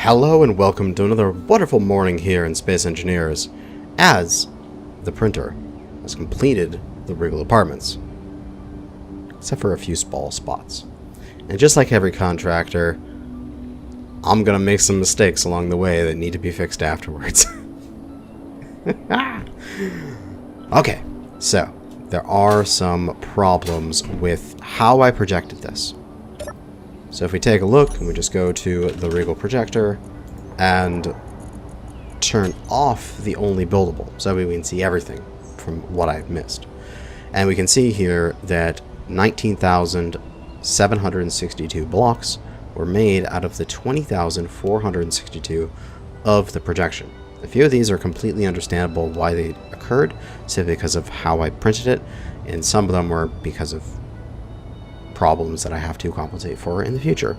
Hello and welcome to another wonderful morning here in Space Engineers, as the printer has completed the Regal apartments, except for a few small spots. And just like every contractor, I'm gonna make some mistakes along the way that need to be fixed afterwards. Okay, so there are some problems with how I projected this. So if we take a look and we just go to the Regal projector and turn off the only buildable, so we can see everything from what I've missed. And we can see here that 19,762 blocks were made out of the 20,462 of the projection. A few of these are completely understandable why they occurred, simply because of how I printed it, and some of them were because of problems that I have to compensate for in the future.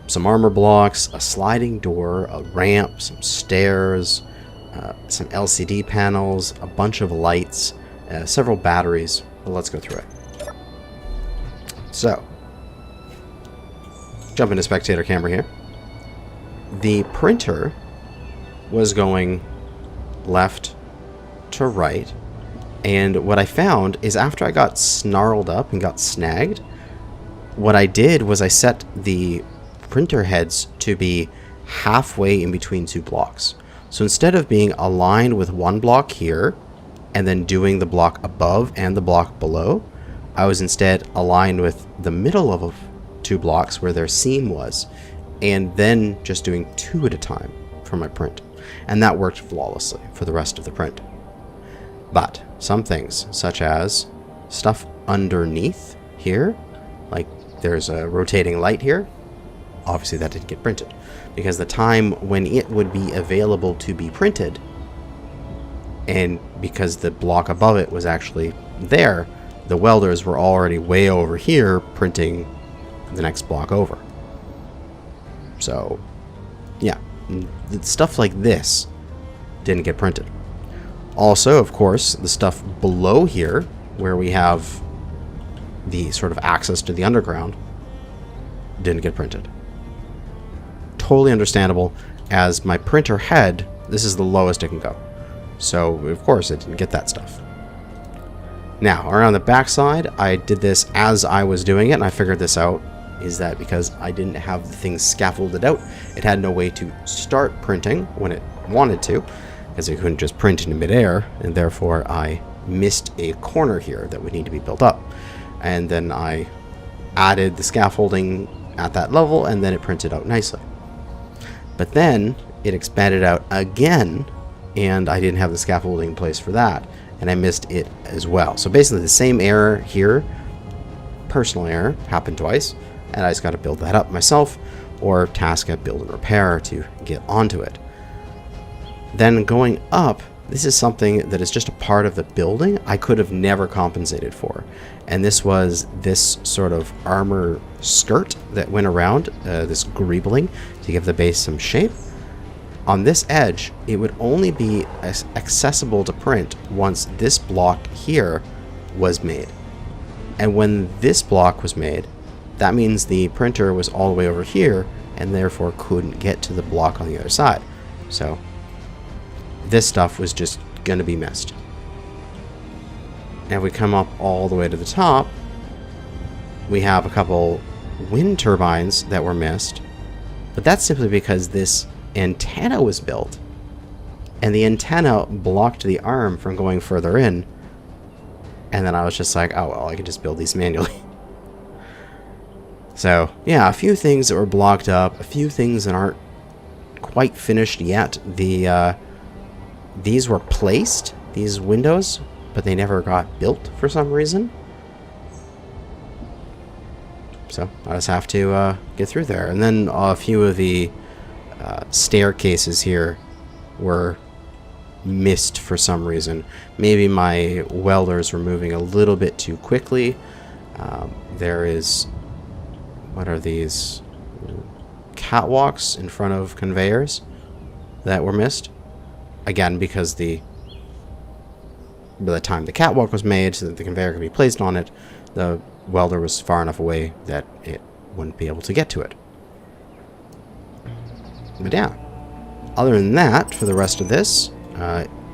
Some armor blocks, a sliding door, a ramp, some stairs, some LCD panels, a bunch of lights, several batteries. Well, let's go through it. So, jump into spectator camera here. The printer was going left to right. And what I found is after I got snarled up and got snagged, what I did was I set the printer heads to be halfway in between two blocks. So instead of being aligned with one block here and then doing the block above and the block below, I was instead aligned with the middle of two blocks where their seam was, and then just doing two at a time for my print. And that worked flawlessly for the rest of the print. But some things, such as stuff underneath here, like there's a rotating light here, obviously that didn't get printed, because the time when it would be available to be printed, and because the block above it was actually there, the welders were already way over here printing the next block over. So, yeah, stuff like this didn't get printed. Also, of course, the stuff below here, where we have the sort of access to the underground, didn't get printed. Totally understandable, as my printer head, this is the lowest it can go. So, of course, it didn't get that stuff. Now, around the backside, I did this as I was doing it, and I figured this out, is that because I didn't have the thing scaffolded out, it had no way to start printing when it wanted to, as it couldn't just print in midair, and therefore I missed a corner here that would need to be built up. And then I added the scaffolding at that level, and then it printed out nicely. But then it expanded out again, and I didn't have the scaffolding in place for that, and I missed it as well. So basically the same error here, personal error, happened twice, and I just got to build that up myself, or task at build and repair to get onto it. Then going up, this is something that is just a part of the building I could have never compensated for. And this was this sort of armor skirt that went around, this greebling, to give the base some shape. On this edge, it would only be accessible to print once this block here was made. And when this block was made, that means the printer was all the way over here and therefore couldn't get to the block on the other side. So this stuff was just going to be missed. Now we come up all the way to the top, we have a couple wind turbines that were missed, but that's simply because this antenna was built, and the antenna blocked the arm from going further in, and then I was just like, oh well, I could just build these manually. So yeah, a few things that were blocked up, a few things that aren't quite finished yet. These were placed, these windows, but they never got built for some reason. So I just have to get through there. And then a few of the staircases here were missed for some reason. Maybe my welders were moving a little bit too quickly. There is, what are these? Catwalks in front of conveyors that were missed. Again, because by the time the catwalk was made so that the conveyor could be placed on it, the welder was far enough away that it wouldn't be able to get to it. But yeah, other than that, for the rest of this,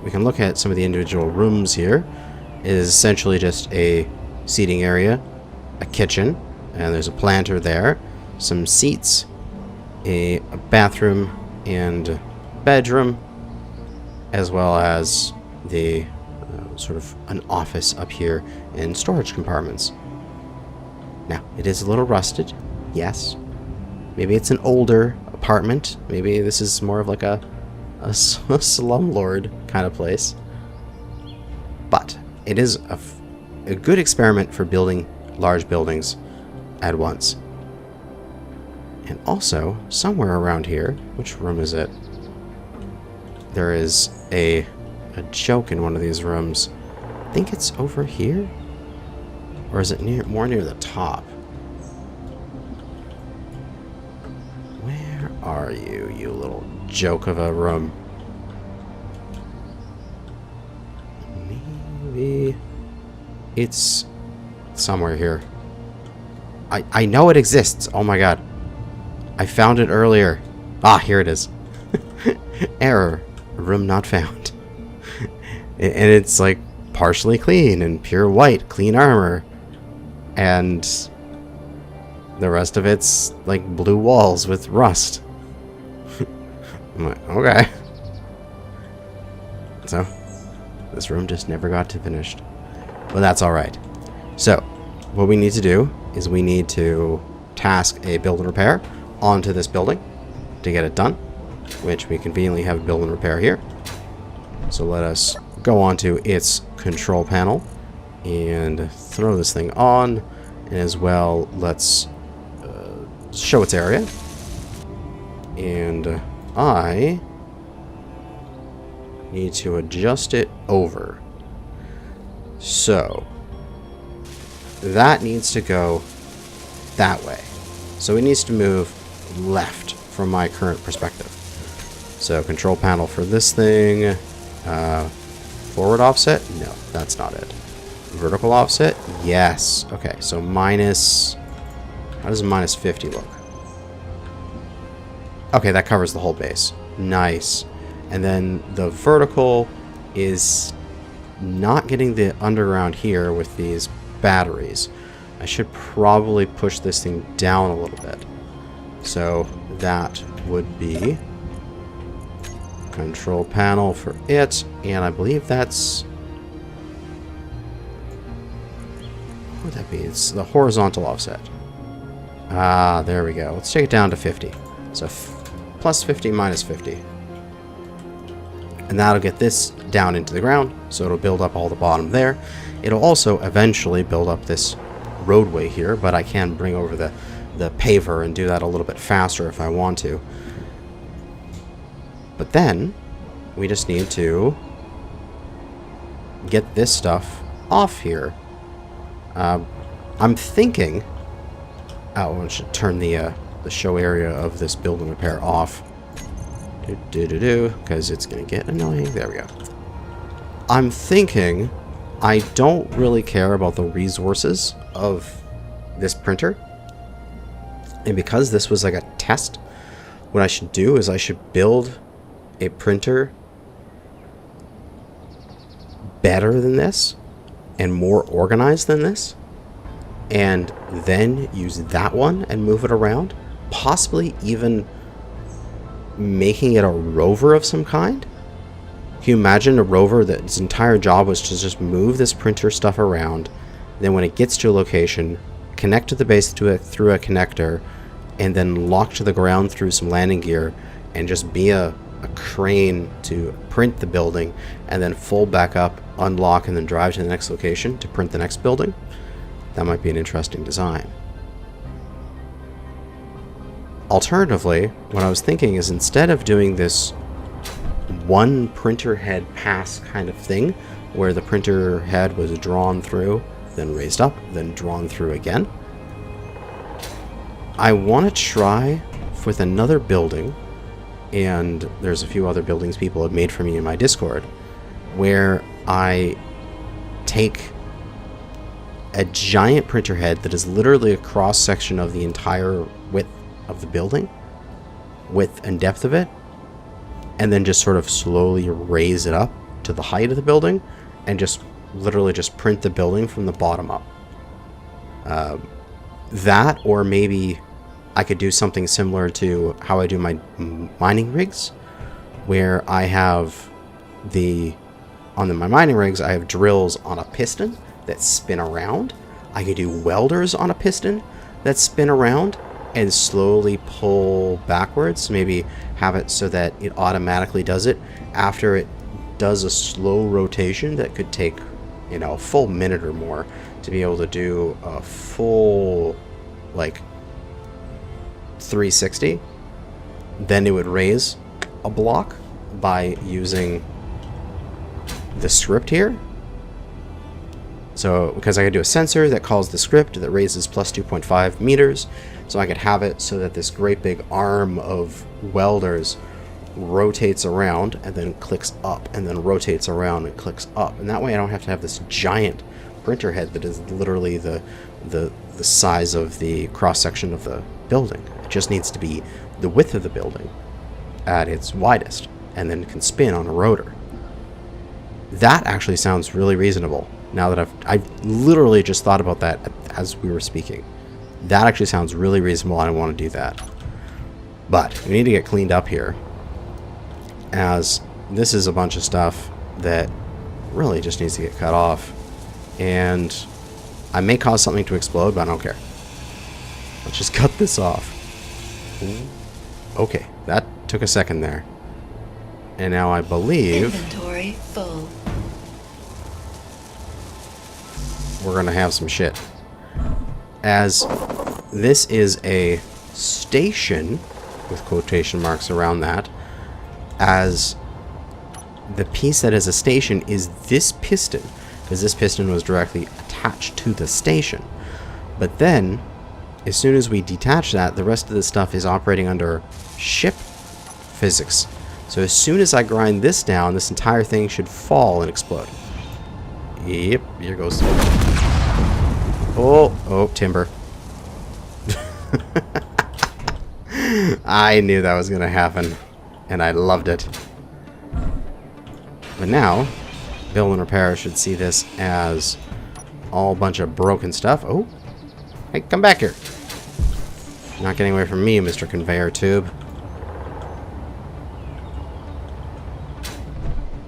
we can look at some of the individual rooms here. It is essentially just a seating area, a kitchen, and there's a planter there, some seats, a bathroom and bedroom, as well as the sort of an office up here and storage compartments. Now, it is a little rusted, yes. Maybe it's an older apartment. Maybe this is more of like a slumlord kind of place. But it is a good experiment for building large buildings at once. And also, somewhere around here, which room is it? There is a joke in one of these rooms. I think it's over here? Or is it more near the top? Where are you, you little joke of a room? Maybe it's somewhere here. I know it exists. Oh my god. I found it earlier. Ah, here it is. Error. Room not found. And it's like partially clean and pure white, clean armor. And the rest of it's like blue walls with rust. I'm like, okay. So, this room just never got to finished. But that's alright. So, what we need to do is we need to task a build and repair onto this building to get it done, which we conveniently have a build and repair here. So let us go onto its control panel and throw this thing on, and as well let's show its area. And I need to adjust it over. So that needs to go that way. So it needs to move left from my current perspective. So control panel for this thing. Forward offset? No, that's not it. Vertical offset? Yes. Okay, so minus... How does minus 50 look? Okay, that covers the whole base. Nice. And then the vertical is not getting the underground here with these batteries. I should probably push this thing down a little bit. So that would be control panel for it, and I believe that's... What would that be? It's the horizontal offset. Ah, there we go. Let's take it down to 50. So plus 50 minus 50. And that'll get this down into the ground, so it'll build up all the bottom there. It'll also eventually build up this roadway here, but I can bring over the paver and do that a little bit faster if I want to. But then we just need to get this stuff off here. I'm thinking... Oh, I should turn the show area of this build and repair off. Because it's going to get annoying. There we go. I'm thinking I don't really care about the resources of this printer. And because this was like a test, what I should do is I should build a printer better than this and more organized than this, and then use that one and move it around, possibly even making it a rover of some kind. Can you imagine a rover that its entire job was to just move this printer stuff around, then when it gets to a location, connect to the base through a connector, and then lock to the ground through some landing gear, and just be a crane to print the building, and then fold back up, unlock, and then drive to the next location to print the next building? That might be an interesting design. Alternatively, what I was thinking is, instead of doing this one printer head pass kind of thing, where the printer head was drawn through, then raised up, then drawn through again, I want to try with another building, and there's a few other buildings people have made for me in my Discord, where I take a giant printer head that is literally a cross section of the entire width of the building, width and depth of it, and then just sort of slowly raise it up to the height of the building, and just literally just print the building from the bottom up. That, or maybe I could do something similar to how I do my mining rigs, where I have my mining rigs, I have drills on a piston that spin around. I could do welders on a piston that spin around and slowly pull backwards. Maybe have it so that it automatically does it after it does a slow rotation that could take, you know, a full minute or more to be able to do a full, like, 360. Then it would raise a block by using the script here. So because I could do a sensor that calls the script that raises plus 2.5 meters, so I could have it so that this great big arm of welders rotates around and then clicks up, and then rotates around and clicks up, and that way I don't have to have this giant printer head that is literally the size of the cross section of the building. It just needs to be the width of the building at its widest, and then can spin on a rotor. That actually sounds really reasonable. Now that I've literally just thought about that as we were speaking. That actually sounds really reasonable. I want to do that. But we need to get cleaned up here, as this is a bunch of stuff that really just needs to get cut off. And I may cause something to explode, but I don't care. Let's just cut this off. Okay, that took a second there. And now I believe inventory full. We're gonna have some shit. As this is a station, with quotation marks around that, as the piece that is a station is this piston, because this piston was directly attached to the station. But then, as soon as we detach that, the rest of the stuff is operating under ship physics. So as soon as I grind this down, this entire thing should fall and explode. Yep, here goes. Oh, timber. I knew that was going to happen, and I loved it. But now, Build and Repair should see this as all a bunch of broken stuff. Oh, hey, come back here. Not getting away from me, Mr. Conveyor Tube.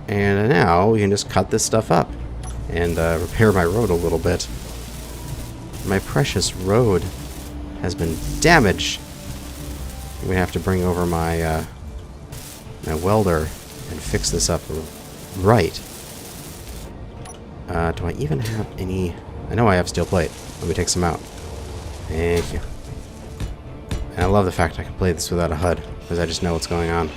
And now we can just cut this stuff up and repair my road a little bit. My precious road has been damaged. I'm gonna have to bring over my my welder and fix this up right. Do I even have any? I know I have steel plate. Let me take some out. Thank you. And I love the fact I can play this without a HUD, because I just know what's going on.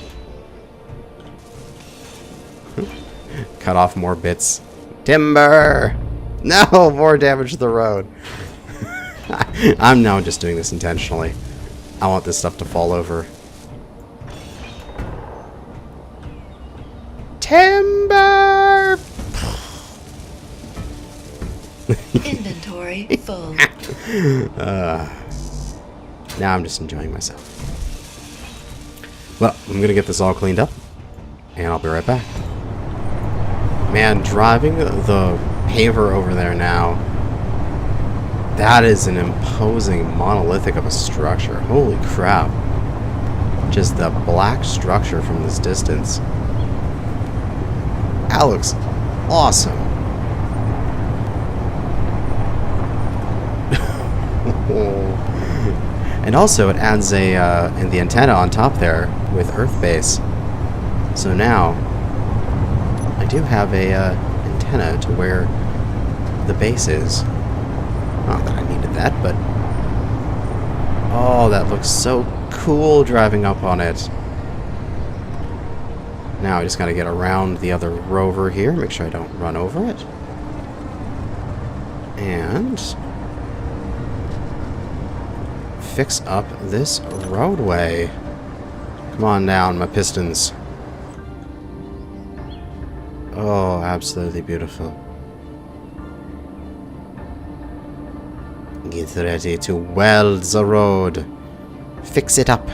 Cut off more bits. Timber! No! More damage to the road. I'm now just doing this intentionally. I want this stuff to fall over. Timber! Inventory full. Now I'm just enjoying myself. Well, I'm gonna get this all cleaned up, and I'll be right back. Man, driving the paver over there now, that is an imposing monolithic of a structure. Holy crap. Just the black structure from this distance. That looks awesome. And also it adds a and the antenna on top there with Earth base. So now I do have a antenna to where the base is. Not that I needed that, but oh, that looks so cool driving up on it. Now I just gotta get around the other rover here, make sure I don't run over it. And fix up this roadway. Come on down, my pistons. Oh, absolutely beautiful. Get ready to weld the road. Fix it up.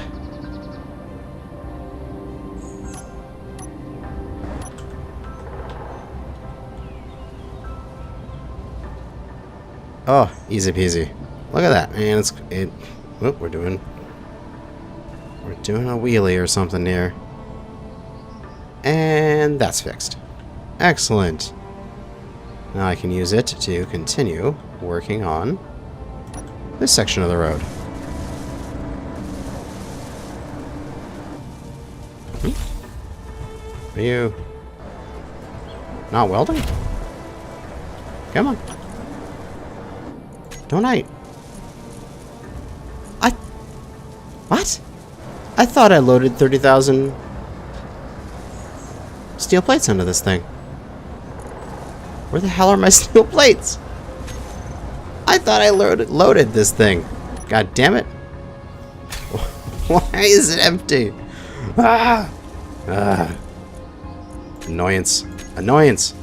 Oh, easy peasy. Look at that, man. Whoop, we're doing a wheelie or something here. And that's fixed. Excellent. Now I can use it to continue working on this section of the road. Are you not welding? Come on. Don't I... What? I thought I loaded 30,000 steel plates into this thing. Where the hell are my steel plates? I thought I loaded this thing. God damn it. Why is it empty? Ah! Ah. Annoyance. Annoyance.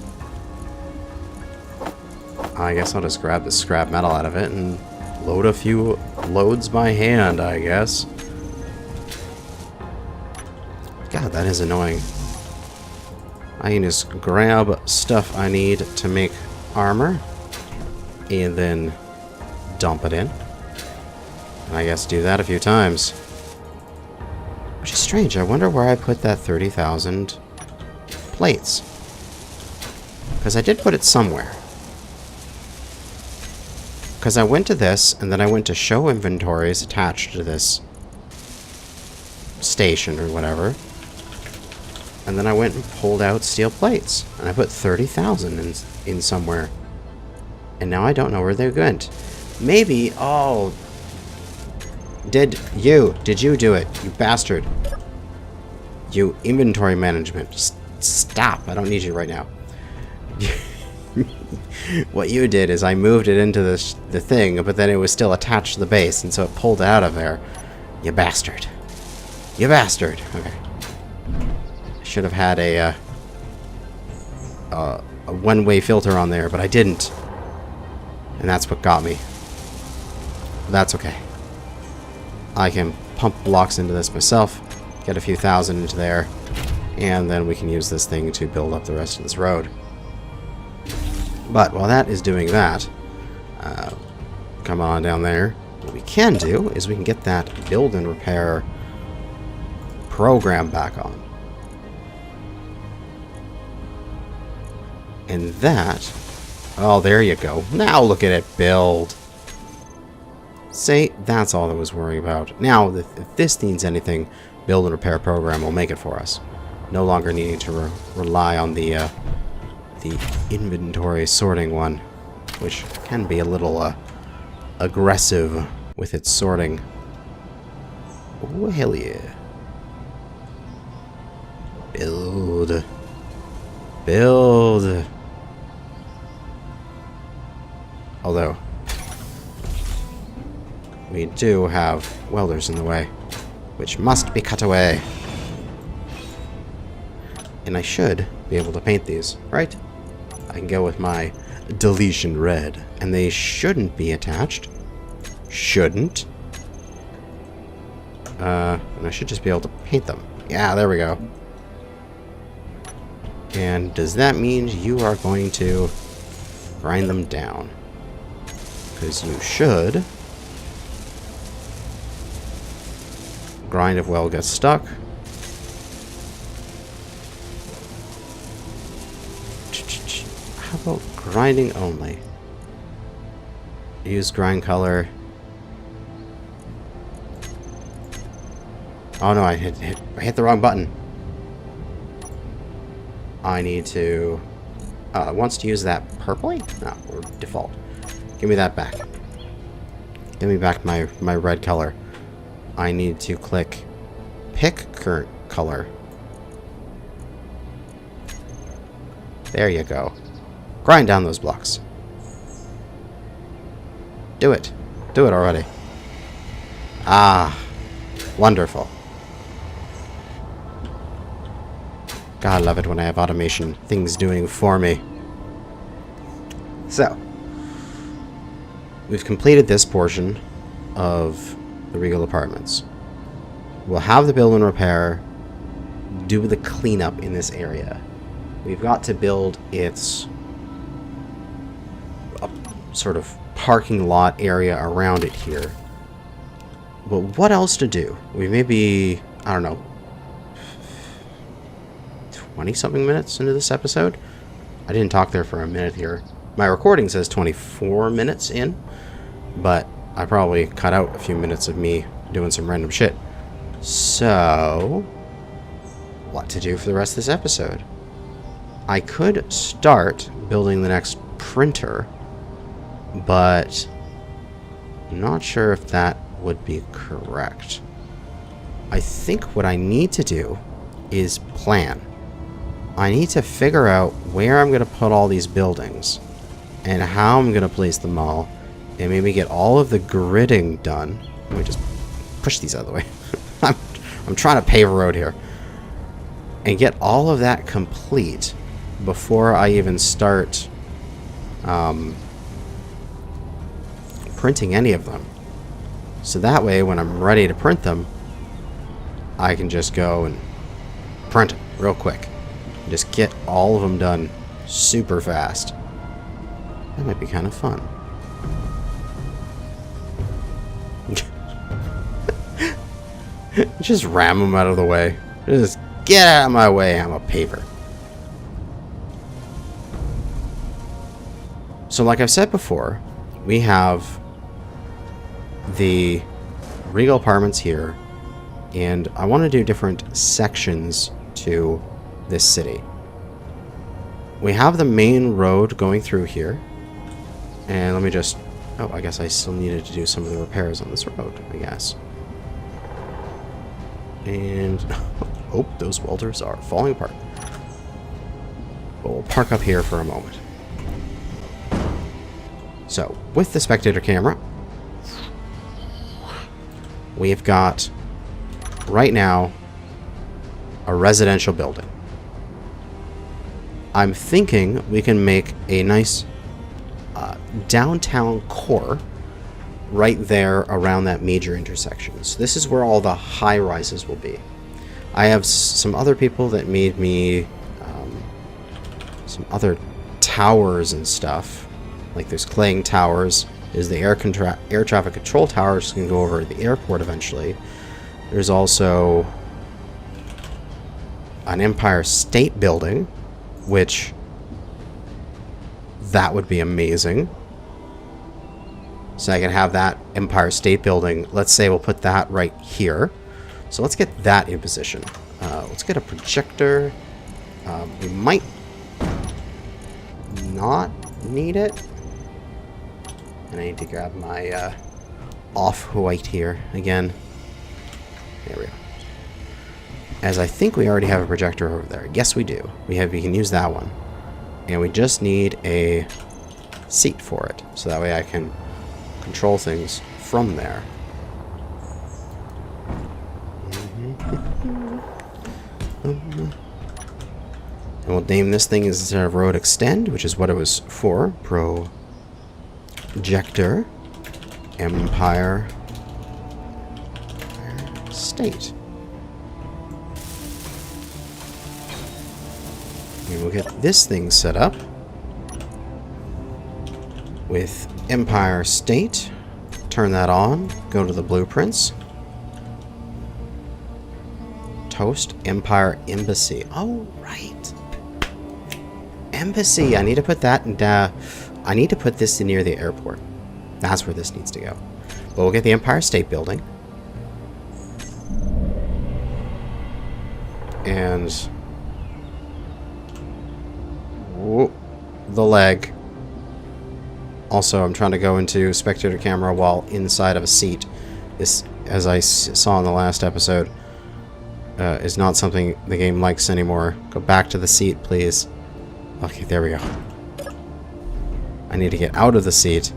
I guess I'll just grab the scrap metal out of it and load a few loads by hand, I guess. God, that is annoying. I can just grab stuff I need to make armor and then dump it in. And I guess do that a few times. Which is strange. I wonder where I put that 30,000 plates. Because I did put it somewhere. Because I went to this, and then I went to show inventories attached to this station or whatever. And then I went and pulled out steel plates. And I put 30,000 in somewhere. And now I don't know where they went. Maybe, oh... Did you do it? You bastard. You inventory management. Stop. I don't need you right now. What you did is I moved it into the thing, but then it was still attached to the base, and so it pulled it out of there. You bastard. You bastard. Okay. I should have had a one-way filter on there, but I didn't. And that's what got me. That's okay. I can pump blocks into this myself, get a few thousand into there, and then we can use this thing to build up the rest of this road. But while that is doing that, come on down there. What we can do is we can get that build and repair program back on. And that... Oh, there you go. Now look at it build. See, that's all I was worrying about. Now, if this needs anything, build and repair program will make it for us. No longer needing to rely on the inventory sorting one, which can be a little aggressive with its sorting. Oh, hell yeah. Build. Build. Although, we do have welders in the way, which must be cut away. And I should be able to paint these, right? I can go with my deletion red, and they shouldn't be attached. Shouldn't. And I should just be able to paint them. Yeah, there we go. And does that mean you are going to grind them down? Because you should. Grind if weld gets stuck. How about grinding only? Use grind color. Oh no, I hit the wrong button. I need to... it wants to use that purpley? No, or default. Give me that back. Give me back my red color. I need to click pick current color. There you go. Grind down those blocks. Do it. Do it already. Ah. Wonderful. God, I love it when I have automation things doing for me. So, we've completed this portion of the Regal Apartments. We'll have the build and repair, do the cleanup in this area. We've got to build its sort of parking lot area around it here. But what else to do? We may be, I don't know, 20-something minutes into this episode? I didn't talk there for a minute here. My recording says 24 minutes in, but I probably cut out a few minutes of me doing some random shit. So, what to do for the rest of this episode? I could start building the next printer, but I'm not sure if that would be correct. I think what I need to do is plan. I need to figure out where I'm going to put all these buildings and how I'm going to place them all, and maybe get all of the gridding done. Let me just push these out of the way. I'm trying to pave a road here. And get all of that complete before I even start printing any of them. So that way, when I'm ready to print them, I can just go and print it real quick. Just get all of them done super fast. That might be kind of fun. Just ram them out of the way. Just get out of my way, I'm a paver. So like I've said before, we have the Regal Apartments here, and I want to do different sections to this city. We have the main road going through here, and let me just... oh, I guess I still needed to do some of the repairs on this road, I guess. And... oh, those welders are falling apart. But we'll park up here for a moment. So, with the spectator camera, we've got, right now, a residential building. I'm thinking we can make a nice downtown core right there around that major intersection. So this is where all the high-rises will be. I have some other people that made me some other towers and stuff. Like there's Claying Towers. There's the air traffic control towers, can go over the airport eventually. There's also an Empire State Building, which that would be amazing. So I can have that Empire State Building. Let's say we'll put that right here. So let's get that in position. Let's get a projector. We might not need it. And I need to grab my off-white here again. There we go. As I think we already have a projector over there. Yes, we do. We can use that one. And we just need a seat for it. So that way I can control things from there. And we'll name this thing instead of Road Extend, which is what it was for. Projector Empire State. And we'll get this thing set up with Empire State. Turn that on. Go to the blueprints. Toast Empire Embassy. Oh, right. Embassy. I need to put that in... I need to put this near the airport. That's where this needs to go. But we'll get the Empire State Building. And... whoop, the leg. Also, I'm trying to go into spectator camera while inside of a seat. This, as I saw in the last episode, is not something the game likes anymore. Go back to the seat, please. Okay, there we go. I need to get out of the seat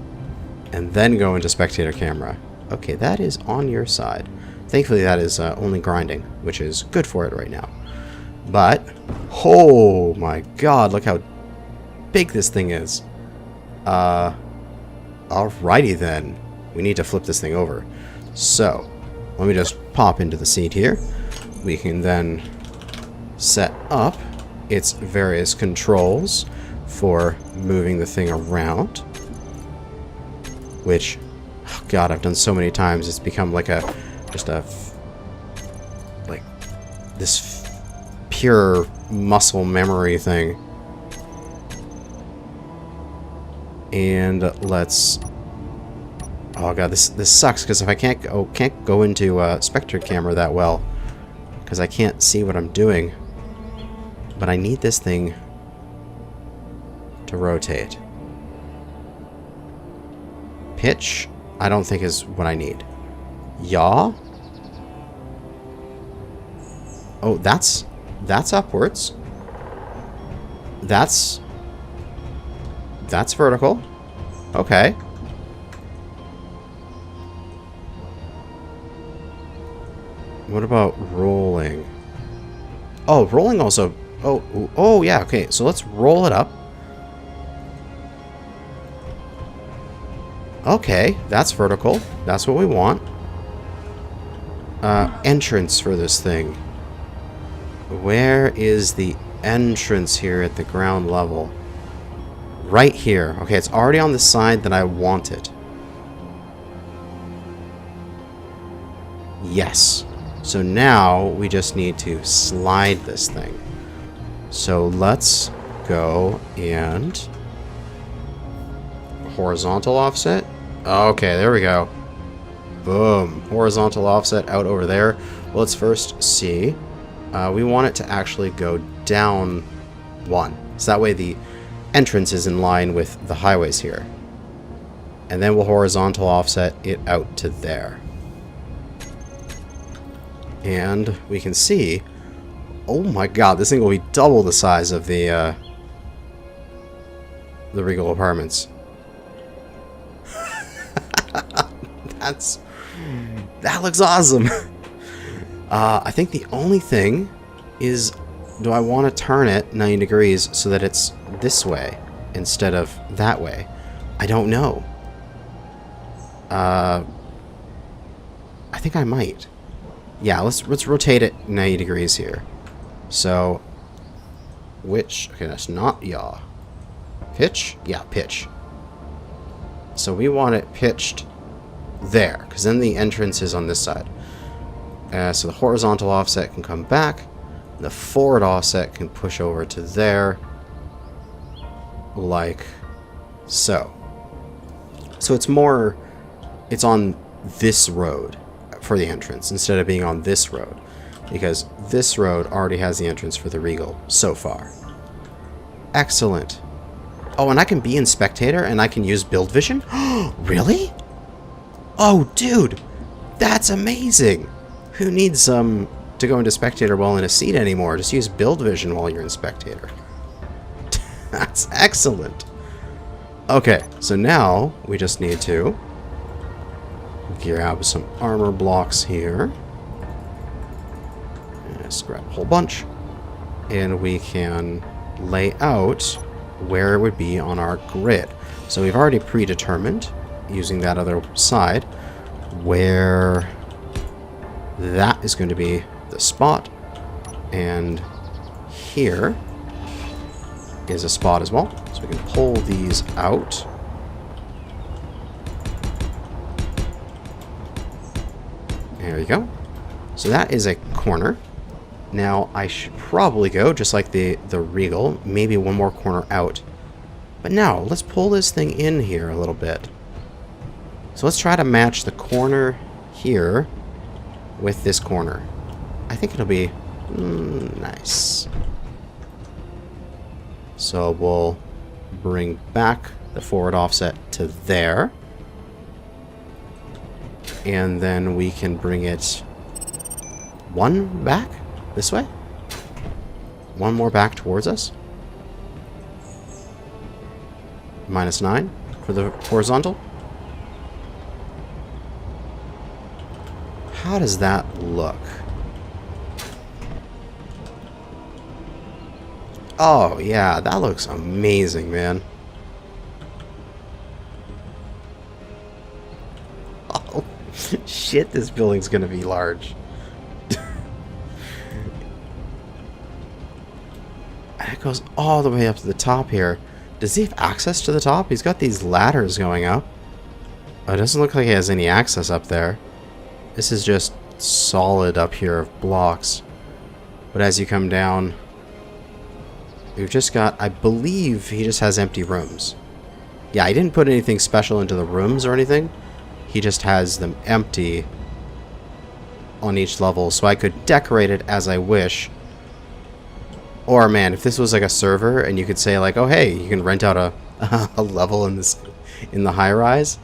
and then go into spectator camera. Okay, that is on your side. Thankfully, that is only grinding, which is good for it right now. But, oh my god, look how big this thing is. Alrighty then. We need to flip this thing over. So, let me just pop into the seat here. We can then set up its various controls for moving the thing around. which, oh God, I've done so many times. It's become like like this pure muscle memory thing. And let's... Oh God, this sucks because if I can't go into Spectre camera that well because I can't see what I'm doing. But I need this thing to rotate. Pitch, I don't think is what I need. Yaw. Oh, that's upwards. That's vertical. Okay. What about rolling? Oh, rolling also. Oh yeah, okay. So let's roll it up. Okay, that's vertical. That's what we want. Entrance for this thing. Where is the entrance here at the ground level? Right here. Okay, it's already on the side that I want it. Yes. So now we just need to slide this thing. So let's go and horizontal offset. Okay, there we go. Boom. Horizontal offset out over there. Well, let's first see. We want it to actually go down one. So that way the entrance is in line with the highways here. And then we'll horizontal offset it out to there. And we can see, oh my God, this thing will be double the size of the Regal Apartments. That looks awesome. I think the only thing is, do I want to turn it 90 degrees so that it's this way instead of that way? I don't know. I think I might. Yeah, let's rotate it 90 degrees here. So, okay, that's not yaw. Pitch? Yeah, pitch. So we want it pitched there, because then the entrance is on this side. So the horizontal offset can come back. The forward offset can push over to there, like so. So it's on this road for the entrance instead of being on this road, because this road already has the entrance for the Regal so far. Excellent. Oh, and I can be in spectator and I can use build vision? Really? Oh, dude, that's amazing. Who needs to go into spectator while in a seat anymore? Just use build vision while you're in spectator. That's excellent. Okay, so now we just need to grab some armor blocks here. Let's grab a whole bunch. And we can lay out where it would be on our grid. So we've already predetermined, using that other side, where that is going to be the spot. And here is a spot as well. So we can pull these out. There you go. So that is a corner. Now I should probably go, just like the Regal, maybe one more corner out. But now, let's pull this thing in here a little bit. So let's try to match the corner here with this corner. I think it'll be nice. So we'll bring back the forward offset to there. And then we can bring it one back this way. One more back towards us. -9 for the horizontal. How does that look? Oh, yeah, that looks amazing, man. Oh, shit, this building's gonna be large. And it goes all the way up to the top here. Does he have access to the top? He's got these ladders going up. it doesn't look like it has any access up there. This is just solid up here of blocks. But as you come down, we've just got, I believe he just has empty rooms. Yeah, I didn't put anything special into the rooms or anything. He just has them empty on each level, so I could decorate it as I wish. Or man, if this was like a server and you could say like, oh hey, you can rent out a level in the high rise,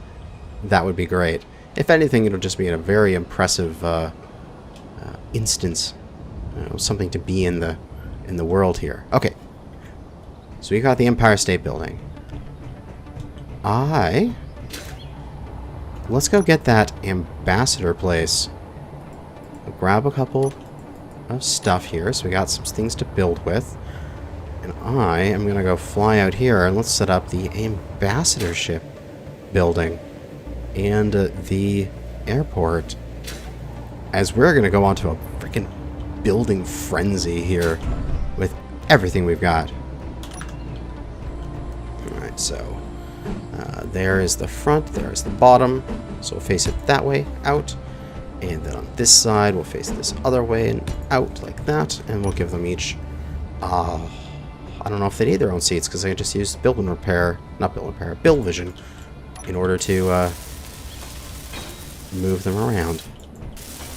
that would be great. If anything, it'll just be a very impressive instance, something to be in the world here. Okay, so we got the Empire State Building. Let's go get that ambassador place. We'll grab a couple of stuff here, so we got some things to build with. And I am gonna go fly out here and let's set up the ambassadorship building and the airport, as we're gonna go onto a freaking building frenzy here with everything we've got. Alright, so there is the front, there is the bottom, so we'll face it that way out, and then on this side we'll face this other way and out like that, and we'll give them each I don't know if they need their own seats because I just used build vision in order to move them around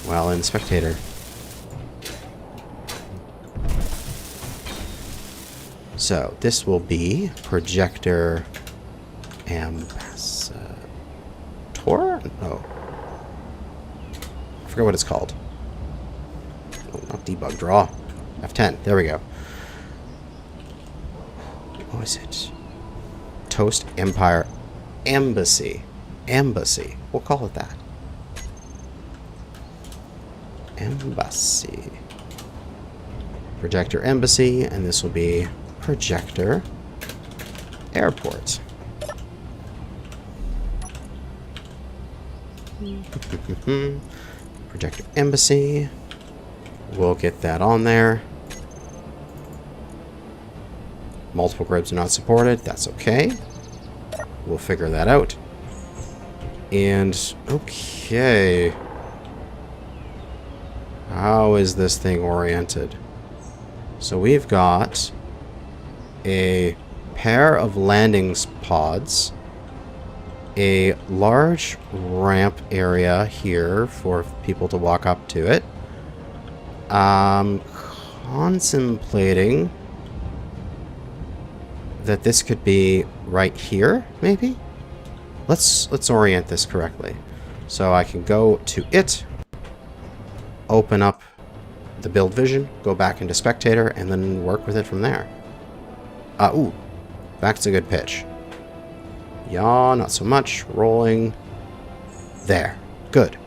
while in spectator. So this will be projector ambassador? Oh. I forget what it's called. Oh, not debug draw. F10. There we go. What is it? Toast Empire Embassy. Embassy. We'll call it that. Embassy. Projector Embassy, and this will be Projector Airport. Projector Embassy. We'll get that on there. Multiple grids are not supported. That's okay. We'll figure that out. And, okay. How is this thing oriented? So we've got a pair of landing pods, a large ramp area here for people to walk up to it. Contemplating that this could be right here, maybe? Let's orient this correctly. So I can go to it, open up the build vision, go back into spectator, and then work with it from there. Ooh, back to good pitch. Yaw, not so much. Rolling. There. Good.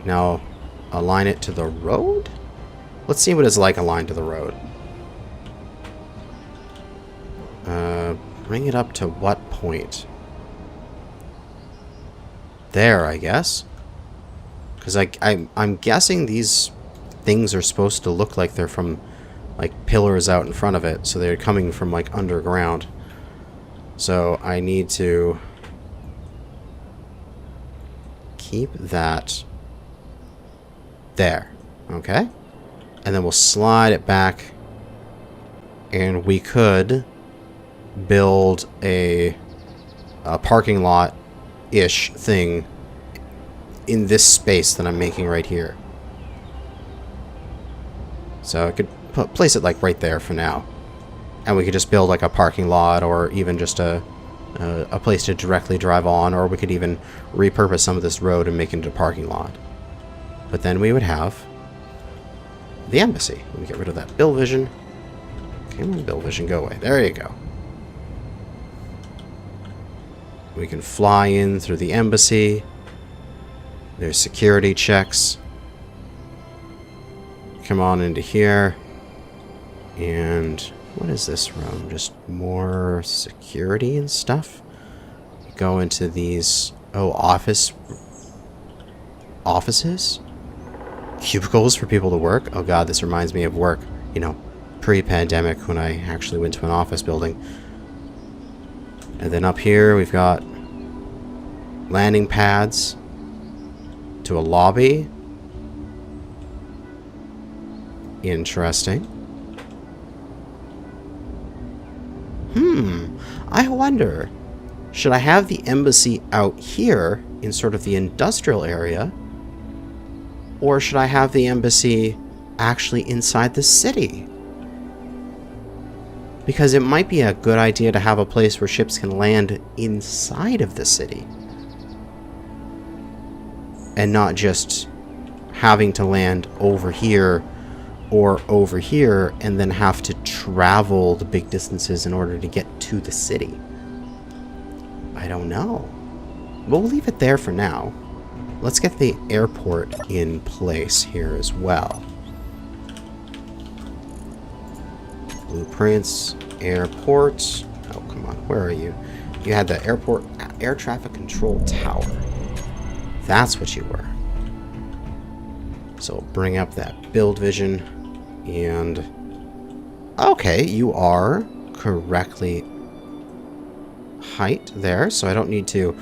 Now, align it to the road? Let's see what it's like aligned to the road. Bring it up to what point? There, I guess. Because I'm guessing these things are supposed to look like they're from, like, pillars out in front of it. So they're coming from, like, underground. So I need to keep that there. Okay? And then we'll slide it back. And we could build a parking lot-ish thing in this space that I'm making right here. So I could place it like right there for now. And we could just build like a parking lot, or even just a place to directly drive on, or we could even repurpose some of this road and make it into a parking lot. But then we would have the embassy. Let me get rid of that build vision. Come on, build vision, go away. There you go. We can fly in through the embassy. There's security checks. Come on into here. And what is this room? Just more security and stuff? Go into these... Oh, offices? Cubicles for people to work? Oh god, this reminds me of work. You know, pre-pandemic when I actually went to an office building. And then up here we've got landing pads to a lobby. Interesting. I wonder, should I have the embassy out here in sort of the industrial area? Or should I have the embassy actually inside the city? Because it might be a good idea to have a place where ships can land inside of the city. And not just having to land over here or over here and then have to travel the big distances in order to get to the city. I don't know. We'll leave it there for now. Let's get the airport in place here as well. Blueprints, airport. Oh, come on. Where are you? You had the airport air traffic control tower. That's what you were. So bring up that build vision and okay, you are correctly height there, so I don't need to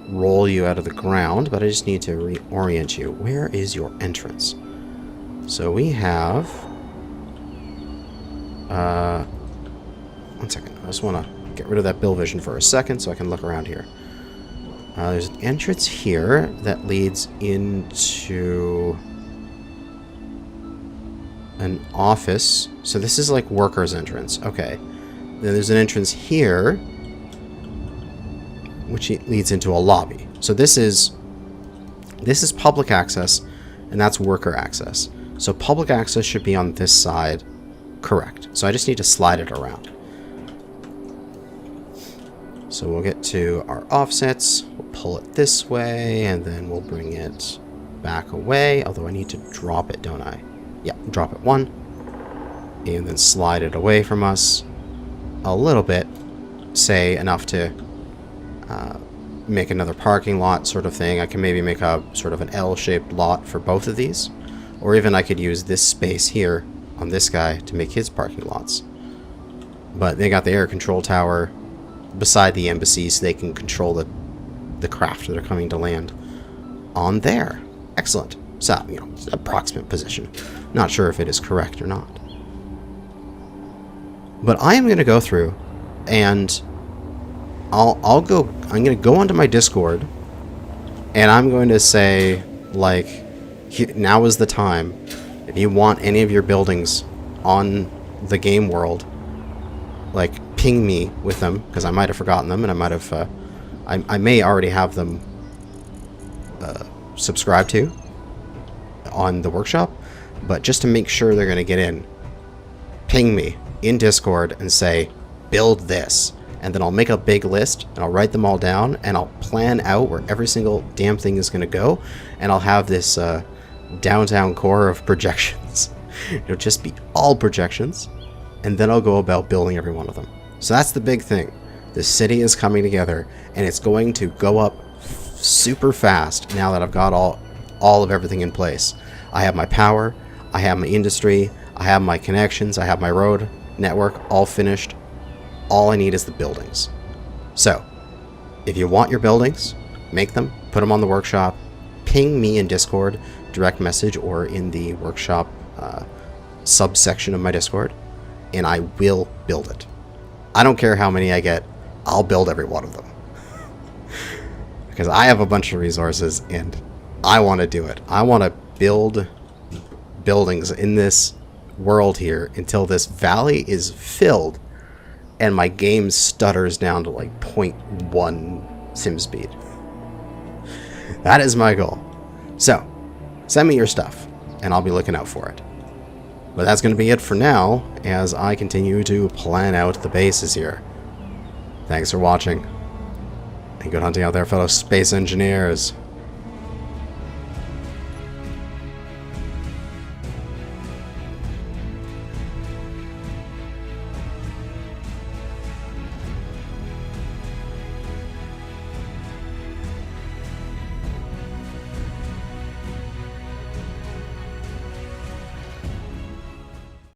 roll you out of the ground, but I just need to reorient you. Where is your entrance? So we have one second. I just want to get rid of that build vision for a second so I can look around here. There's an entrance here that leads into an office. So this is like workers' entrance. Okay. Then there's an entrance here, which leads into a lobby. So this is public access, and that's worker access. So public access should be on this side. Correct. So I just need to slide it around. So we'll get to our offsets. We'll pull it this way, and then we'll bring it back away. Although I need to drop it, don't I? Yeah, drop it one. And then slide it away from us a little bit. Say enough to make another parking lot sort of thing. I can maybe make a sort of an L-shaped lot for both of these. Or even I could use this space here on this guy to make his parking lots. But they got the air control tower beside the embassy so they can control the craft that are coming to land on there. Excellent. So, you know, approximate position. Not sure if it is correct or not. But I am going to go through and I'm going to go onto my Discord and I'm going to say, like, now is the time. If you want any of your buildings on the game world, like, ping me with them, because I might have forgotten them, and I might have, I may already have them subscribed to on the workshop, but just to make sure they're going to get in, ping me in Discord and say, build this, and then I'll make a big list, and I'll write them all down, and I'll plan out where every single damn thing is going to go, and I'll have this downtown core of projections. It'll just be all projections, and then I'll go about building every one of them. So that's the big thing. The city is coming together, and it's going to go up super fast now that I've got all of everything in place. I have my power, I have my industry, I have my connections, I have my road network all finished. All I need is the buildings. So, if you want your buildings, make them, put them on the workshop, ping me in Discord, direct message, or in the workshop subsection of my Discord, and I will build it. I don't care how many I get, I'll build every one of them. Because I have a bunch of resources, and I want to do it. I want to build buildings in this world here until this valley is filled and my game stutters down to like 0.1 sim speed. That is my goal. So, send me your stuff, and I'll be looking out for it. But that's going to be it for now, as I continue to plan out the bases here. Thanks for watching, and good hunting out there, fellow space engineers.